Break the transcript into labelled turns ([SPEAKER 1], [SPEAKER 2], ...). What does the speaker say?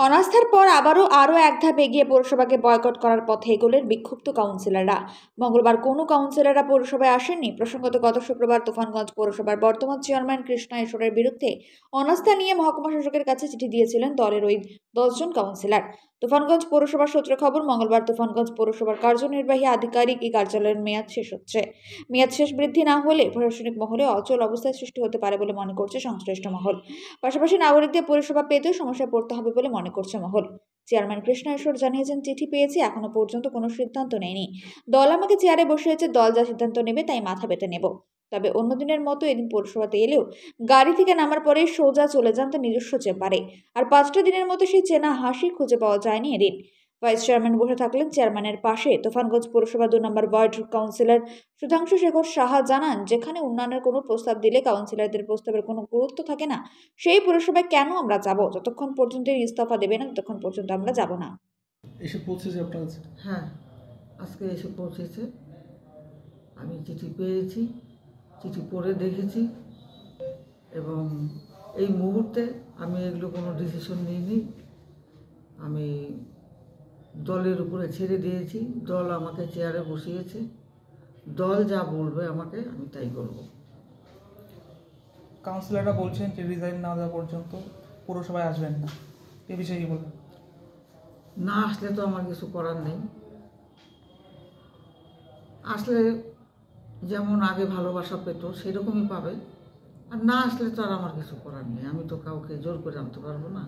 [SPEAKER 1] অনাস্থার পর আরও এক ধাপ এগিয়ে পৌরসভাকে বয়কট করার পথে এগোলেন বিক্ষুব্ধ কাউন্সিলররা। মঙ্গলবার কোনো কাউন্সিলররা পৌরসভায় আসেননি। প্রসঙ্গত, গত শুক্রবার তুফানগঞ্জ পৌরসভার বর্তমান চেয়ারম্যান কৃষ্ণা ঈশ্বরের বিরুদ্ধে অনাস্থা নিয়ে মহকুমা শাসকের কাছে চিঠি দিয়েছিলেন দলের ওই 10 জন কাউন্সিলর। তুফানগঞ্জ পৌরসভার সূত্রে খবর, মঙ্গলবার তুফানগঞ্জ পৌরসভার কার্যনির্বাহী আধিকারিক এই কার্যালয়ের মেয়াদ শেষ হচ্ছে। মেয়াদ শেষ বৃদ্ধি না হলে প্রশাসনিক মহলে অচল অবস্থার সৃষ্টি হতে পারে বলে মনে করছে সংশ্লিষ্ট মহল। পাশাপাশি নাগরিকদের পরিষেবা পেতেও সমস্যায় পড়তে হবে বলে মনে করছে মহল। চেয়ারম্যান কৃষ্ণা ঈশ্বর জানিয়েছেন, চিঠি পেয়েছি, এখনো পর্যন্ত কোনো সিদ্ধান্ত নেয়নি। দল আমাকে চেয়ারে বসিয়েছে, দল যা সিদ্ধান্ত নেবে তাই মাথা পেতে নেব। তবে অন্যদিনের মতো এদিন পৌরসভাতে এলেও গাড়ি থেকে নামার পরে সোজা চলে যান তার নিজস্ব চেম্বারে। আর 5টা দিনের মতো সেই চেনা হাসি খুঁজে পাওয়া যায়নি এদিন। ভাইস চেয়ারম্যান বসে থাকলেন চেয়ারম্যানের পাশে। তুফানগঞ্জ পৌরসভা 2 নম্বর ওয়ার্ড কাউন্সিলর সুধাংশু শেখর সাহা জানান, যেখানে উন্নয়নের কোনো প্রস্তাব দিলে কাউন্সিলরদের প্রস্তাবের কোনো গুরুত্ব থাকে না, সেই পৌরসভায় কেন আমরা যাব? যতক্ষণ পর্যন্ত ইস্তফা দেবে না ততক্ষণ পর্যন্ত আমরা যাব না।
[SPEAKER 2] এসে পৌঁছেছে আপনার কাছে?
[SPEAKER 3] হ্যাঁ, আজকে এসে পৌঁছেছে। আমি চিঠি পেয়েছি, চিঠি পড়ে দেখেছি এবং এই মুহূর্তে আমি এগুলো কোনো ডিসিশন নিইনি। আমি দলের উপরে ছেড়ে দিয়েছি। দল আমাকে চেয়ারে বসিয়েছে, দল যা বলবে আমাকে আমি তাই করব।
[SPEAKER 2] কাউন্সিলররা বলছেন যে রিজাইন না দেওয়া পর্যন্ত পৌরসভায় আসবেন না, এ বিষয়ে কি বলবেন?
[SPEAKER 3] না আসলে তো আমার কিছু করার নেই। আসলে যেমন আগে ভালোবাসা পেত সেরকমই পাবে, আর না আসলে তো আর আমার কিছু করার নেই। আমি তো কাউকে জোর করে আনতে পারবো না।